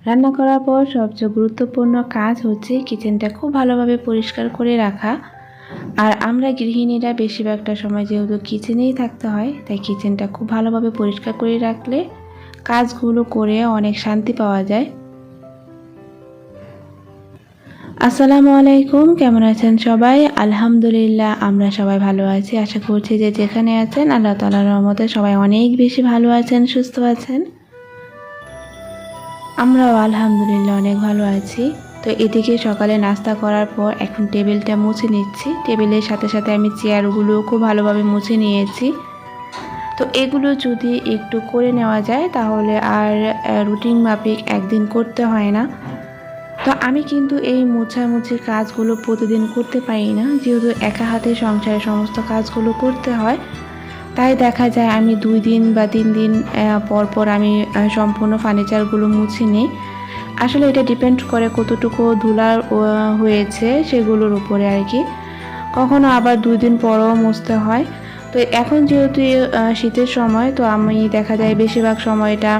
রান্না করার পর সবচেয়ে গুরুত্বপূর্ণ কাজ হচ্ছে কিচেনটা খুব ভালোভাবে পরিষ্কার করে রাখা। আর আমরা গৃহিণীরা বেশিরভাগটা সময় যেহেতু কিচেনেই থাকতে হয়, তাই কিচেনটা খুব ভালোভাবে পরিষ্কার করে রাখলে কাজগুলো করে অনেক শান্তি পাওয়া যায়। আসসালামু আলাইকুম, কেমন আছেন সবাই? আলহামদুলিল্লাহ, আমরা সবাই ভালো আছি। আশা করছি যে যেখানে আছেন আল্লাহ তাআলার রহমতে সবাই অনেক বেশি ভালো আছেন, সুস্থ আছেন। আমরাও আলহামদুলিল্লাহ অনেক ভালো আছি। তো এদিকে সকালে নাস্তা করার পর এখন টেবিলটা মুছে নিচ্ছি। টেবিলের সাথে সাথে আমি চেয়ারগুলো খুব ভালোভাবে মুছে নিয়েছি। তো এগুলো যদি একটু করে নেওয়া যায় তাহলে আর রুটিন মাফিক একদিন করতে হয় না। তো আমি কিন্তু এই মোছামুছির কাজগুলো প্রতিদিন করতে পারি না, যেহেতু একা হাতে সংসারের সমস্ত কাজগুলো করতে হয়। তাই দেখা যায় আমি 2 দিন বা 3 দিন পর পর আমি সম্পূর্ণ ফার্নিচারগুলো মুছে নিই। আসলে এটা ডিপেন্ড করে কতটুকু ধুলা হয়েছে সেগুলোর উপরে আর কি। কখনো আবার 2 দিন পরও মুছতে হয়। তো এখন যেহেতু শীতের সময়, তো আমি দেখা যায় বেশিরভাগ সময়টা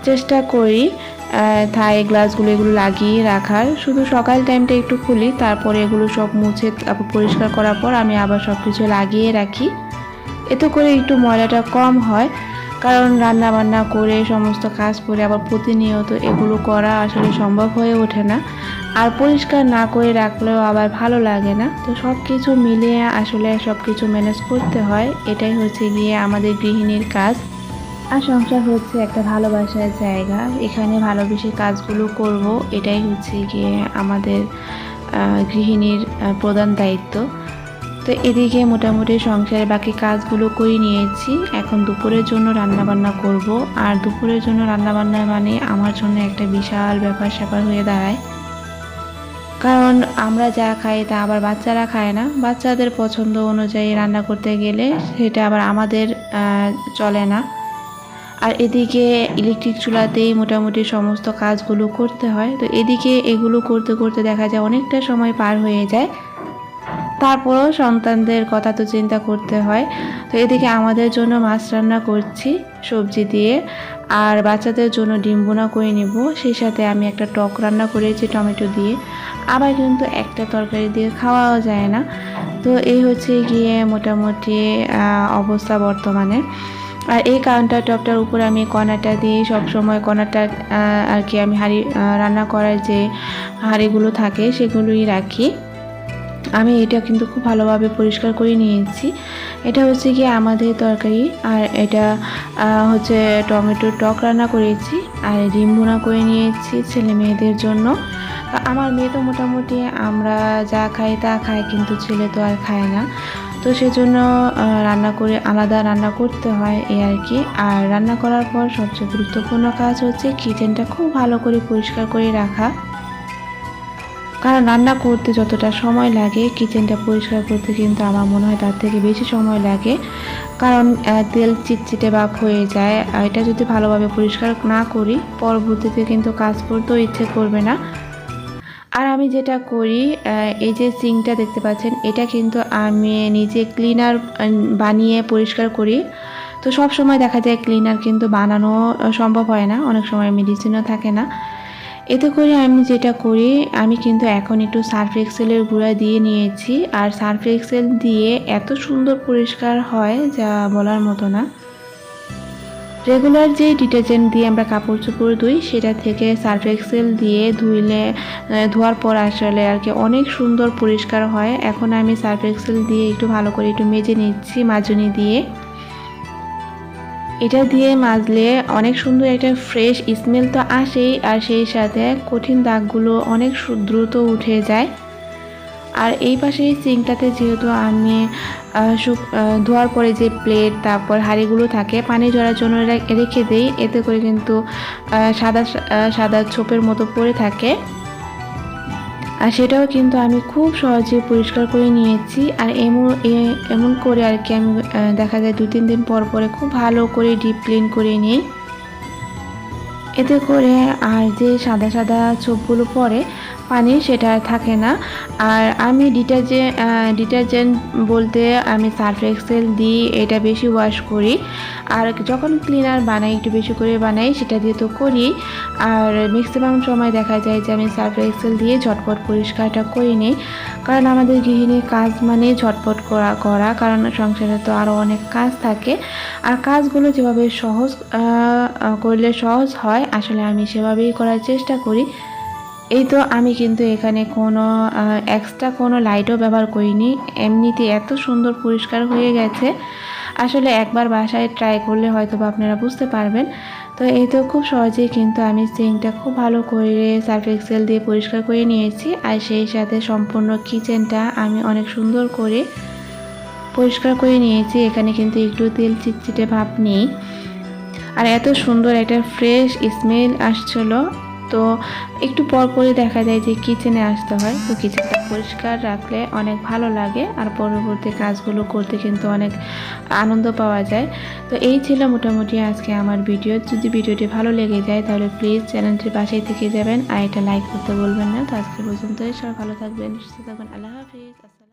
চেষ্টা করি থাই গ্লাসগুলো এগুলো লাগিয়ে রাখার। শুধু সকাল টাইমটা একটু খুলি, তারপরে এগুলো সব মুছে তারপর পরিষ্কার করার পর আমি আবার সব কিছু লাগিয়ে রাখি। এতে করে একটু ময়লাটা কম হয়, কারণ রান্না বান্না করে সমস্ত কাজ করে আবার প্রতিনিয়ত এগুলো করা আসলে সম্ভব হয়ে ওঠে না। আর পরিষ্কার না করে রাখলেও আবার ভালো লাগে না। তো সব কিছু মিলিয়ে আসলে সব কিছু ম্যানেজ করতে হয়। এটাই হচ্ছে গিয়ে আমাদের গৃহিণীর কাজ। আর সংসার হচ্ছে একটা ভালোবাসার জায়গা, এখানে ভালোবেসে কাজগুলো করব, এটাই হচ্ছে গিয়ে আমাদের গৃহিণীর প্রধান দায়িত্ব। তো এদিকে মোটামুটি সংসারের বাকি কাজগুলো করে নিয়েছি। এখন দুপুরের জন্য রান্নাবান্না করব। আর দুপুরের জন্য রান্নাবান্না মানে আমার জন্য একটা বিশাল ব্যাপার স্যাপার হয়ে দাঁড়ায়, কারণ আমরা যা খাই তা আবার বাচ্চারা খায় না। বাচ্চাদের পছন্দ অনুযায়ী রান্না করতে গেলে সেটা আবার আমাদের চলে না। আর এদিকে ইলেকট্রিক চুলাতেই মোটামুটি সমস্ত কাজগুলো করতে হয়। তো এদিকে এগুলো করতে করতে দেখা যায় অনেকটা সময় পার হয়ে যায়। তারপরও সন্তানদের কথা তো চিন্তা করতে হয়। তো এদিকে আমাদের জন্য মাছ রান্না করছি সবজি দিয়ে, আর বাচ্চাদের জন্য ডিম বোনা করে নেব। সেই সাথে আমি একটা টক রান্না করেছি টমেটো দিয়ে। আবার কিন্তু একটা তরকারি দিয়ে খাওয়াও যায় না। তো এই হচ্ছে গিয়ে মোটামুটি অবস্থা বর্তমানে। আর এই কাউন্টার টপটার উপর আমি কর্নারটা দিয়ে সবসময় কর্নারটা আর কি আমি হাঁড়ি রান্না করার যে হাঁড়িগুলো থাকে সেগুলোই রাখি। আমি এটা কিন্তু খুব ভালোভাবে পরিষ্কার করে নিয়েছি। এটা হচ্ছে কি আমাদের তরকারি, আর এটা হচ্ছে টমেটোর টক রান্না করেছি, আর ডিম ভুনা করে নিয়েছি ছেলে মেয়েদের জন্য। আমার মেয়ে তো মোটামুটি আমরা যা খাই তা খায়, কিন্তু ছেলে তো আর খায় না। তো সেজন্য রান্না করে আলাদা রান্না করতে হয় এই আর কি। আর রান্না করার পর সবচেয়ে গুরুত্বপূর্ণ কাজ হচ্ছে কিচেনটা খুব ভালো করে পরিষ্কার করে রাখা, কারণ রান্না করতে যতটা সময় লাগে কিচেনটা পরিষ্কার করতে কিন্তু আমার মনে হয় তার থেকে বেশি সময় লাগে। কারণ তেল চিটচিটে ভাব হয়ে যায়। এটা যদি ভালোভাবে পরিষ্কার না করি পরবর্তীতে কিন্তু কাজ করতেও ইচ্ছে করবে না। আর আমি যেটা করি, এই যে সিঙ্কটা দেখতে পাচ্ছেন, এটা কিন্তু আমি নিজে ক্লিনার বানিয়ে পরিষ্কার করি। তো সব সময় দেখা যায় ক্লিনার কিন্তু বানানো সম্ভব হয় না, অনেক সময় মেডিসিনও থাকে না। এতে করে আমি যেটা করি, আমি কিন্তু এখন একটু সার্ফ এক্সেলের গুঁড়া দিয়ে নিয়েছি। আর সার্ফ এক্সেল দিয়ে এত সুন্দর পরিষ্কার হয় যা বলার মতো না। রেগুলার যে ডিটারজেন্ট দিয়ে আমরা কাপড় চোপড় ধুই সেটা থেকে সার্ফ এক্সেল দিয়ে ধোয়ার পর আসলে আর কি অনেক সুন্দর পরিষ্কার হয়। এখন আমি সার্ফ এক্সেল দিয়ে একটু ভালো করে একটু মেজে নিচ্ছি মাজনি দিয়ে। এটা দিয়ে মাজলে অনেক সুন্দর একটা ফ্রেশ স্মেল তো আসেই, আর সেই সাথে কঠিন দাগগুলো অনেক দ্রুত উঠে যায়। আর এই পাশে সিঙ্কটাতে যেহেতু আমি ধোয়ার পরে যে প্লেট তারপর হাঁড়িগুলো থাকে পানি ঝরার জন্য রেখে দিই, এতে করে কিন্তু সাদা সাদা ছোপের মতো পড়ে থাকে। আর সেটাও কিন্তু আমি খুব সহজে পরিষ্কার করে নিয়েছি। আর এমন করে আর কি আমি দেখা যায় 2-3 দিন পর পরে খুব ভালো করে ডিপ ক্লিন করে নিই। এতে করে আর যে সাদা সাদা ছোপগুলো পড়ে পানি সেটা আর থাকে না। আর আমি ডিটারজেন্ট বলতে আমি সার্ফ এক্সেল দিই এটা বেশি ওয়াশ করি। আর যখন ক্লিনার বানাই একটু বেশি করে বানাই সেটা দিয়ে তো করি। আর ম্যাক্সিমাম সময় দেখা যায় যে আমি সার্ফ এক্সেল দিয়ে ঝটপট পরিষ্কারটা করে নিই, কারণ আমাদের গৃহিণীর কাজ মানে ঝটপট করা কারণ সংসারে তো আরও অনেক কাজ থাকে। আর কাজগুলো যেভাবে সহজ করলে সহজ হয় আসলে আমি সেভাবেই করার চেষ্টা করি। এই তো আমি কিন্তু এখানে কোনো এক্সট্রা কোনো লাইটও ব্যবহার করিনি, এমনিতে এত সুন্দর পরিষ্কার হয়ে গেছে। আসলে একবার বাসায় ট্রাই করলে হয়তো বা আপনারা বুঝতে পারবেন। তো এই তো খুব সহজেই কিন্তু আমি সিঙ্কটা খুব ভালো করে সার্ফ এক্সেল দিয়ে পরিষ্কার করে নিয়েছি। আর সেই সাথে সম্পূর্ণ কিচেনটা আমি অনেক সুন্দর করে পরিষ্কার করে নিয়েছি। এখানে কিন্তু একটু তেল চিটচিটে ভাব নেই। আর এত সুন্দর একটা ফ্রেশ স্মেল আসছিলো। তো একটু পরপরই দেখা যায় যে কিচেনে আসতে হয়, তো কিচেনটা পরিষ্কার রাখলে অনেক ভালো লাগে আর পরবর্তী কাজগুলো করতে কিন্তু অনেক আনন্দ পাওয়া যায়। তো এই ছিল মোটামুটি আজকে আমার ভিডিও। যদি ভিডিওটি ভালো লেগে যায় তাহলে প্লিজ চ্যানেলটির পাশেই থেকে যাবেন আর এটা লাইক করতে বলবেন না। তো আজকে পর্যন্তই, সবাই ভালো থাকবেন, সুস্থ থাকবেন, আল্লাহ হাফিজ।